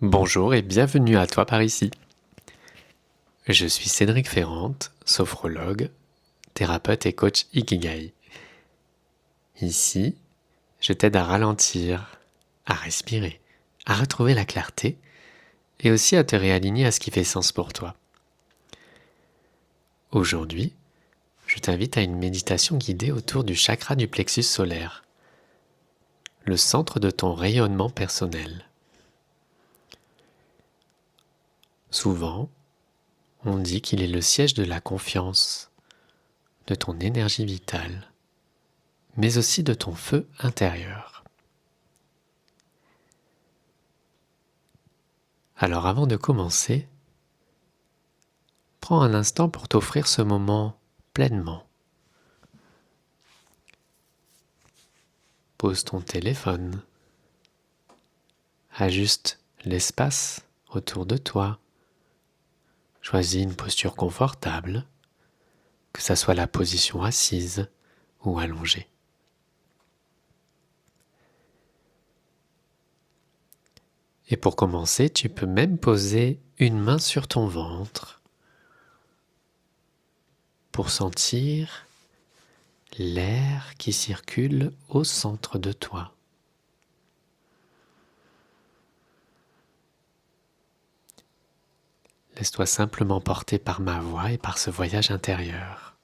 Bonjour et bienvenue à toi par ici. Je suis Cédric Ferrante, sophrologue, thérapeute et coach Ikigai. Ici, je t'aide à ralentir, à respirer, à retrouver la clarté et aussi à te réaligner à ce qui fait sens pour toi. Aujourd'hui, je t'invite à une méditation guidée autour du chakra du plexus solaire, le centre de ton rayonnement personnel. Souvent, on dit qu'il est le siège de la confiance, de ton énergie vitale, mais aussi de ton feu intérieur. Alors avant de commencer, prends un instant pour t'offrir ce moment pleinement. Pose ton téléphone, ajuste l'espace autour de toi, choisis une posture confortable, que ce soit la position assise ou allongée. Et pour commencer, tu peux même poser une main sur ton ventre pour sentir l'air qui circule au centre de toi. Laisse-toi simplement porter par ma voix et par ce voyage intérieur.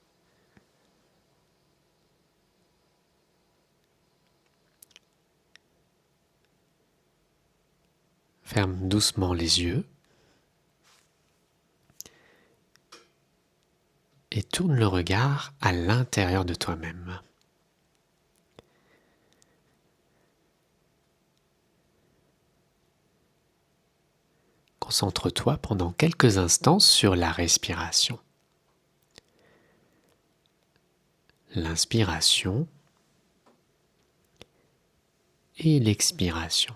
Ferme doucement les yeux et tourne le regard à l'intérieur de toi-même. Concentre-toi pendant quelques instants sur la respiration. L'inspiration et l'expiration.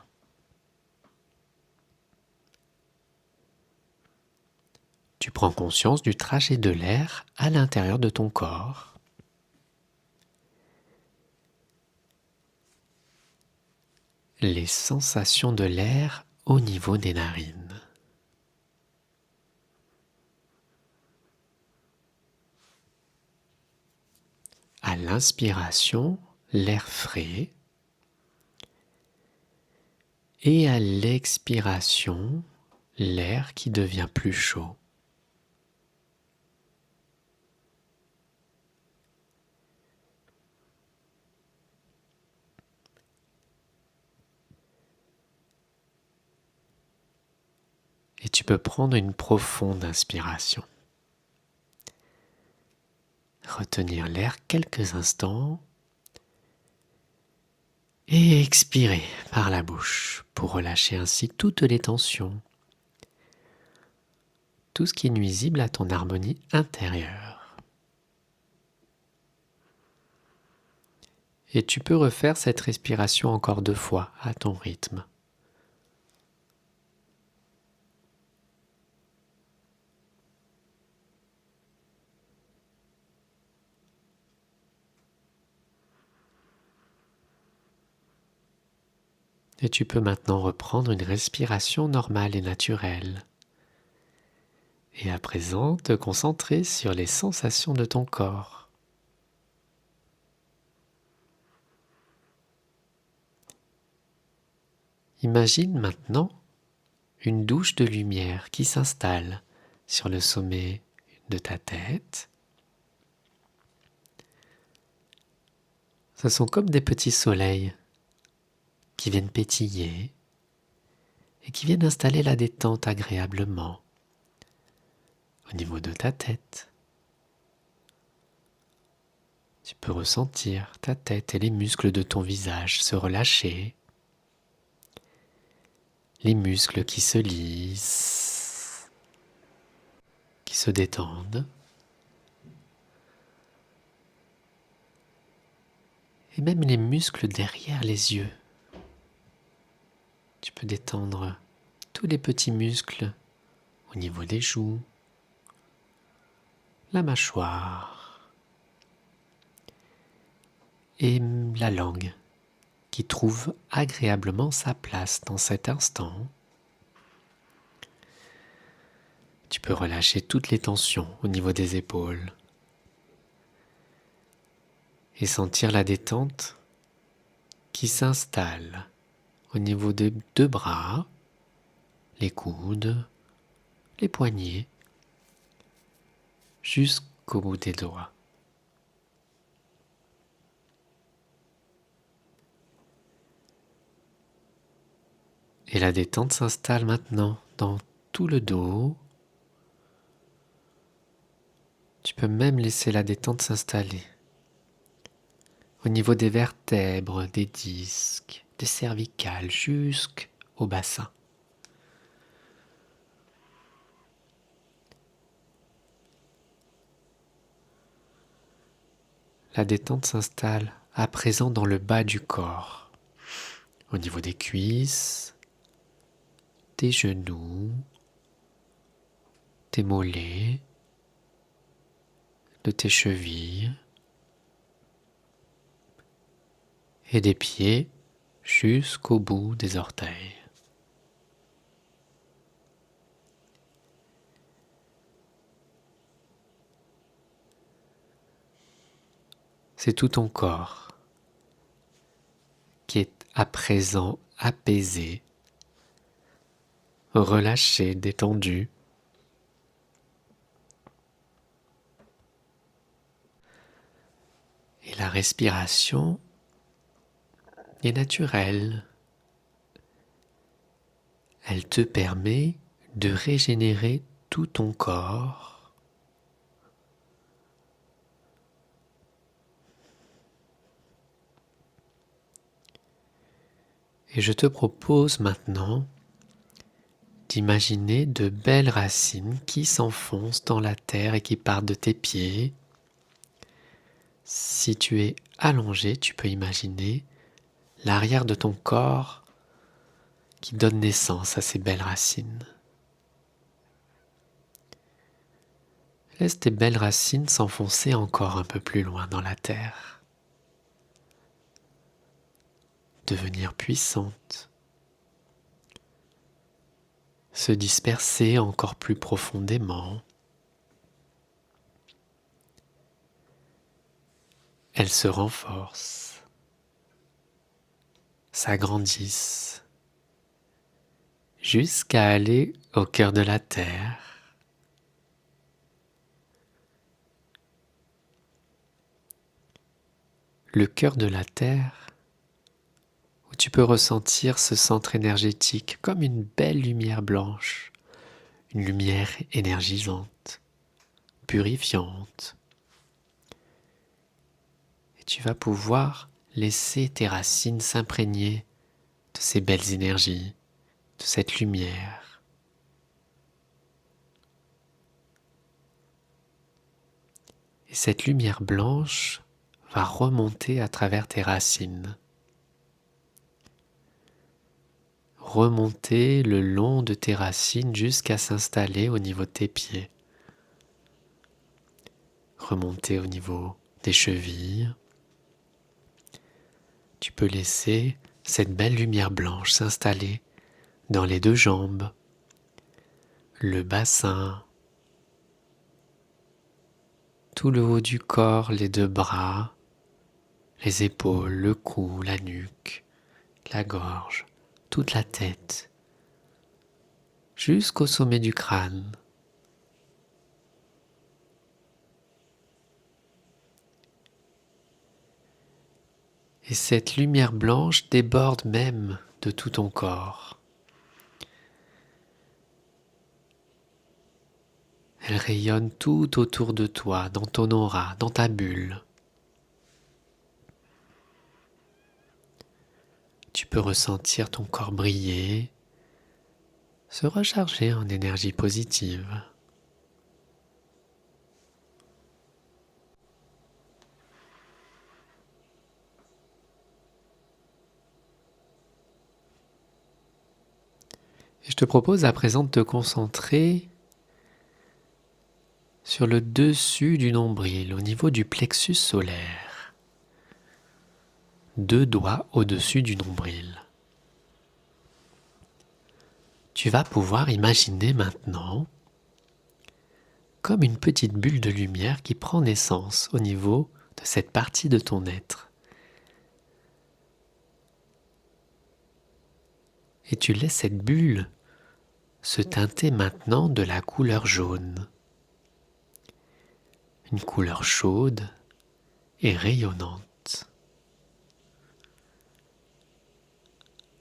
Tu prends conscience du trajet de l'air à l'intérieur de ton corps. Les sensations de l'air au niveau des narines. À l'inspiration, l'air frais. Et à l'expiration, l'air qui devient plus chaud. Et tu peux prendre une profonde inspiration. Retenir l'air quelques instants et expirer par la bouche pour relâcher ainsi toutes les tensions, tout ce qui est nuisible à ton harmonie intérieure. Et tu peux refaire cette respiration encore 2 fois à ton rythme. Et tu peux maintenant reprendre une respiration normale et naturelle. Et à présent, te concentrer sur les sensations de ton corps. Imagine maintenant une douche de lumière qui s'installe sur le sommet de ta tête. Ce sont comme des petits soleils qui viennent pétiller et qui viennent installer la détente agréablement au niveau de ta tête. Tu peux ressentir ta tête et les muscles de ton visage se relâcher, les muscles qui se lissent, qui se détendent, et même les muscles derrière les yeux. Tu peux détendre tous les petits muscles au niveau des joues, la mâchoire et la langue qui trouve agréablement sa place dans cet instant. Tu peux relâcher toutes les tensions au niveau des épaules et sentir la détente qui s'installe au niveau des deux bras, les coudes, les poignets, jusqu'au bout des doigts. Et la détente s'installe maintenant dans tout le dos. Tu peux même laisser la détente s'installer au niveau des vertèbres, des disques, des cervicales, jusqu'au bassin. La détente s'installe à présent dans le bas du corps, au niveau des cuisses, tes genoux, tes mollets, de tes chevilles et des pieds jusqu'au bout des orteils. C'est tout ton corps qui est à présent apaisé, relâché, détendu. Et la respiration est naturelle. Elle te permet de régénérer tout ton corps. Et je te propose maintenant d'imaginer de belles racines qui s'enfoncent dans la terre et qui partent de tes pieds. Si tu es allongé, tu peux imaginer l'arrière de ton corps qui donne naissance à ces belles racines. Laisse tes belles racines s'enfoncer encore un peu plus loin dans la terre, devenir puissantes, se disperser encore plus profondément. Elles se renforcent, s'agrandissent, jusqu'à aller au cœur de la terre. Le cœur de la terre, où tu peux ressentir ce centre énergétique comme une belle lumière blanche, une lumière énergisante, purifiante. Et tu vas pouvoir laisser tes racines s'imprégner de ces belles énergies, de cette lumière. Et cette lumière blanche va remonter à travers tes racines. Remonter le long de tes racines jusqu'à s'installer au niveau de tes pieds. Remonter au niveau des chevilles. Tu peux laisser cette belle lumière blanche s'installer dans les deux jambes, le bassin, tout le haut du corps, les deux bras, les épaules, le cou, la nuque, la gorge, toute la tête, jusqu'au sommet du crâne. Et cette lumière blanche déborde même de tout ton corps. Elle rayonne tout autour de toi, dans ton aura, dans ta bulle. Tu peux ressentir ton corps briller, se recharger en énergie positive. Et je te propose à présent de te concentrer sur le dessus du nombril, au niveau du plexus solaire. 2 doigts au-dessus du nombril. Tu vas pouvoir imaginer maintenant comme une petite bulle de lumière qui prend naissance au niveau de cette partie de ton être. Et tu laisses cette bulle se teinter maintenant de la couleur jaune. Une couleur chaude et rayonnante.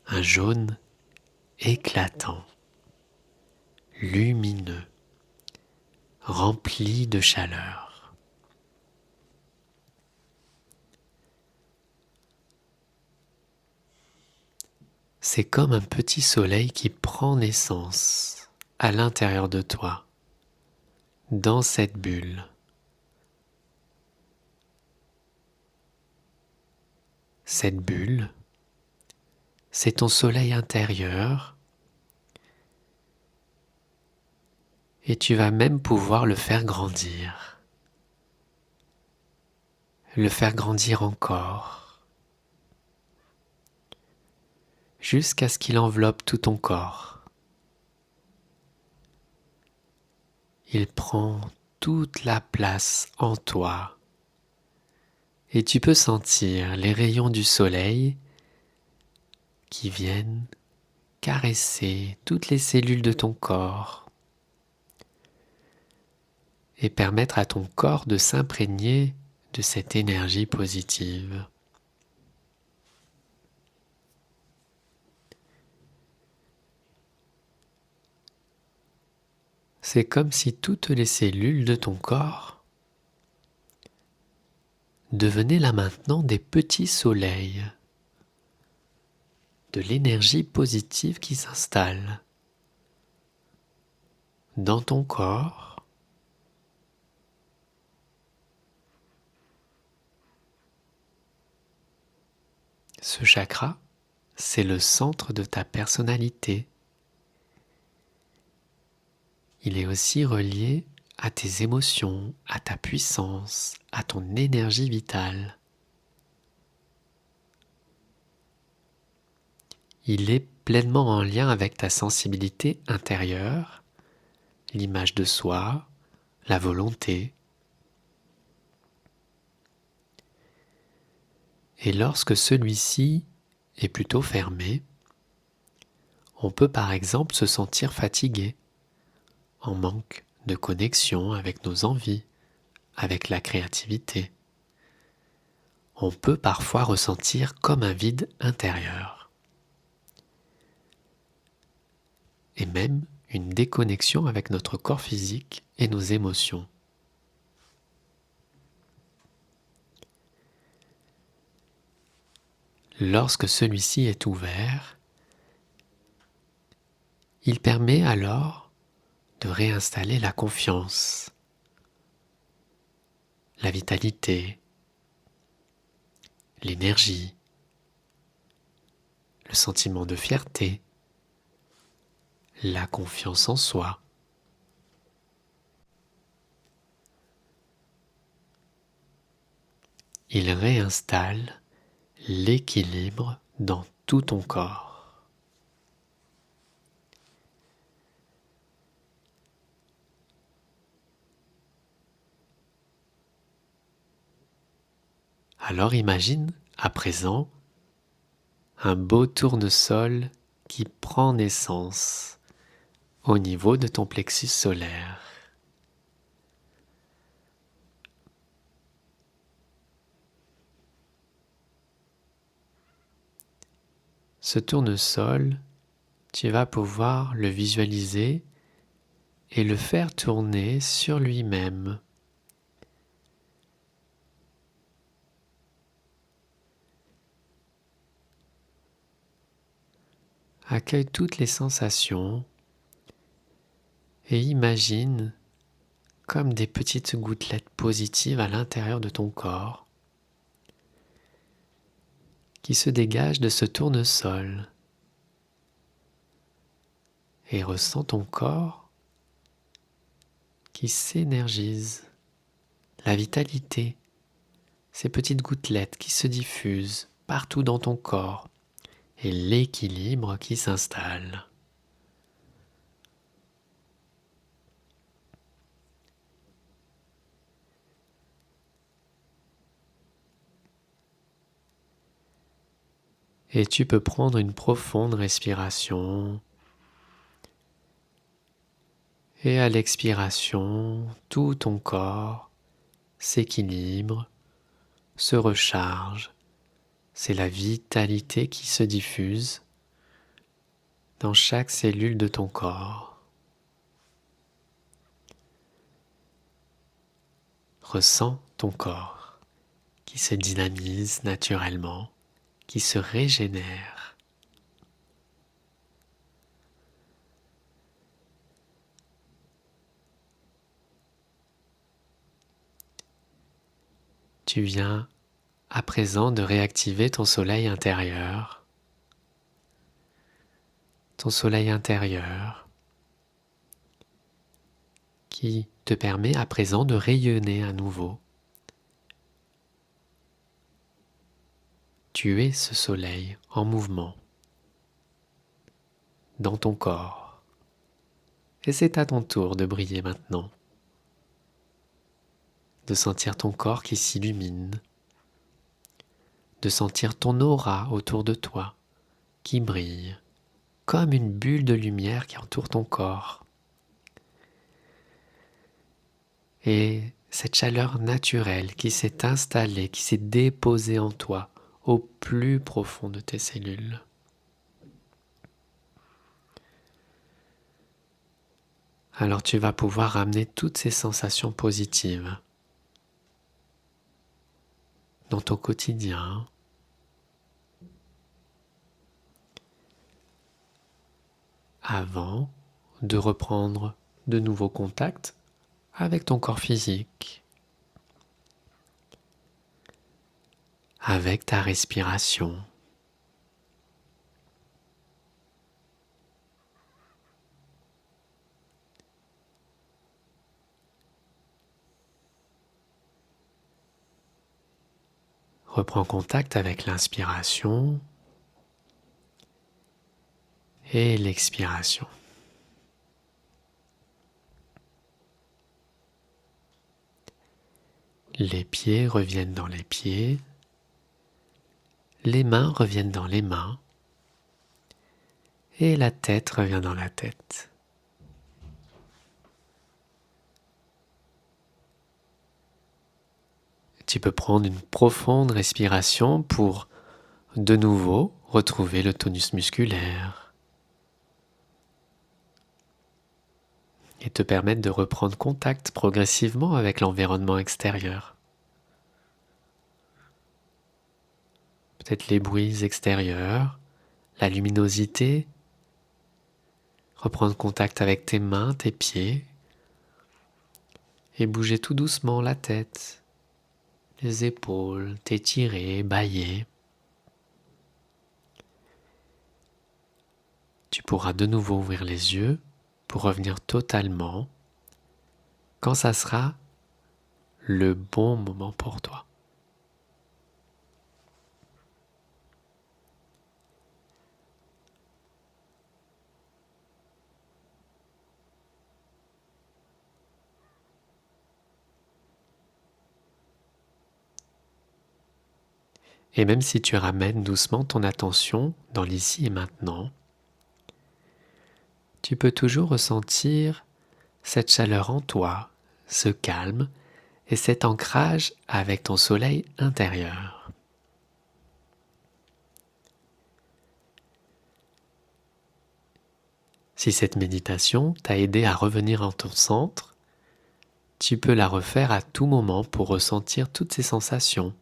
Un jaune éclatant, lumineux, rempli de chaleur. C'est comme un petit soleil qui prend naissance à l'intérieur de toi, dans cette bulle. Cette bulle, c'est ton soleil intérieur et tu vas même pouvoir le faire grandir. Le faire grandir encore, jusqu'à ce qu'il enveloppe tout ton corps. Il prend toute la place en toi et tu peux sentir les rayons du soleil qui viennent caresser toutes les cellules de ton corps et permettre à ton corps de s'imprégner de cette énergie positive. C'est comme si toutes les cellules de ton corps devenaient là maintenant des petits soleils, de l'énergie positive qui s'installe dans ton corps, ce chakra, c'est le centre de ta personnalité. Il est aussi relié à tes émotions, à ta puissance, à ton énergie vitale. Il est pleinement en lien avec ta sensibilité intérieure, l'image de soi, la volonté. Et lorsque celui-ci est plutôt fermé, on peut par exemple se sentir fatigué, en manque de connexion avec nos envies, avec la créativité. On peut parfois ressentir comme un vide intérieur. Et même une déconnexion avec notre corps physique et nos émotions. Lorsque celui-ci est ouvert, il permet alors de réinstaller la confiance, la vitalité, l'énergie, le sentiment de fierté, la confiance en soi. Il réinstalle l'équilibre dans tout ton corps. Alors imagine à présent un beau tournesol qui prend naissance au niveau de ton plexus solaire. Ce tournesol, tu vas pouvoir le visualiser et le faire tourner sur lui-même. Accueille toutes les sensations et imagine comme des petites gouttelettes positives à l'intérieur de ton corps qui se dégagent de ce tournesol et ressens ton corps qui s'énergise, la vitalité, ces petites gouttelettes qui se diffusent partout dans ton corps et l'équilibre qui s'installe. Et tu peux prendre une profonde respiration. Et à l'expiration, tout ton corps s'équilibre, se recharge. C'est la vitalité qui se diffuse dans chaque cellule de ton corps. Ressens ton corps qui se dynamise naturellement, qui se régénère. Tu viens à présent de réactiver ton soleil intérieur. Ton soleil intérieur qui te permet à présent de rayonner à nouveau. Tu es ce soleil en mouvement dans ton corps. Et c'est à ton tour de briller maintenant, de sentir ton corps qui s'illumine, de sentir ton aura autour de toi qui brille, comme une bulle de lumière qui entoure ton corps. Et cette chaleur naturelle qui s'est installée, qui s'est déposée en toi, au plus profond de tes cellules. Alors tu vas pouvoir ramener toutes ces sensations positives dans ton quotidien, avant de reprendre de nouveaux contacts avec ton corps physique, avec ta respiration. Reprends contact avec l'inspiration et l'expiration. Les pieds reviennent dans les pieds, les mains reviennent dans les mains et la tête revient dans la tête. Tu peux prendre une profonde respiration pour de nouveau retrouver le tonus musculaire et te permettre de reprendre contact progressivement avec l'environnement extérieur. Peut-être les bruits extérieurs, la luminosité, reprendre contact avec tes mains, tes pieds et bouger tout doucement la tête, les épaules, t'étirer, bâiller. Tu pourras de nouveau ouvrir les yeux pour revenir totalement quand ça sera le bon moment pour toi. Et même si tu ramènes doucement ton attention dans l'ici et maintenant, tu peux toujours ressentir cette chaleur en toi, ce calme et cet ancrage avec ton soleil intérieur. Si cette méditation t'a aidé à revenir en ton centre, tu peux la refaire à tout moment pour ressentir toutes ces sensations.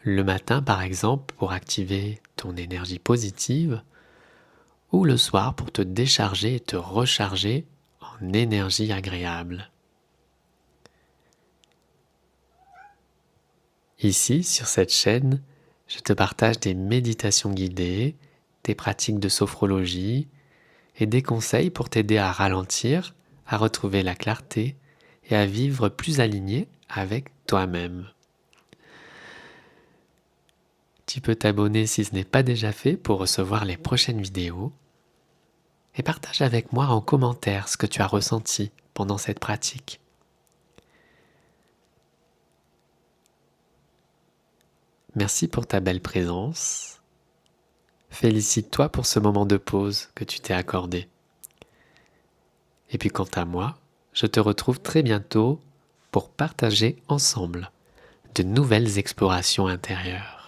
Le matin par exemple pour activer ton énergie positive, ou le soir pour te décharger et te recharger en énergie agréable. Ici, sur cette chaîne, je te partage des méditations guidées, des pratiques de sophrologie et des conseils pour t'aider à ralentir, à retrouver la clarté et à vivre plus aligné avec toi-même. Tu peux t'abonner si ce n'est pas déjà fait pour recevoir les prochaines vidéos et partage avec moi en commentaire ce que tu as ressenti pendant cette pratique. Merci pour ta belle présence Félicite-toi pour ce moment de pause que tu t'es accordé. Et puis quant à moi, je te retrouve très bientôt pour partager ensemble de nouvelles explorations intérieures.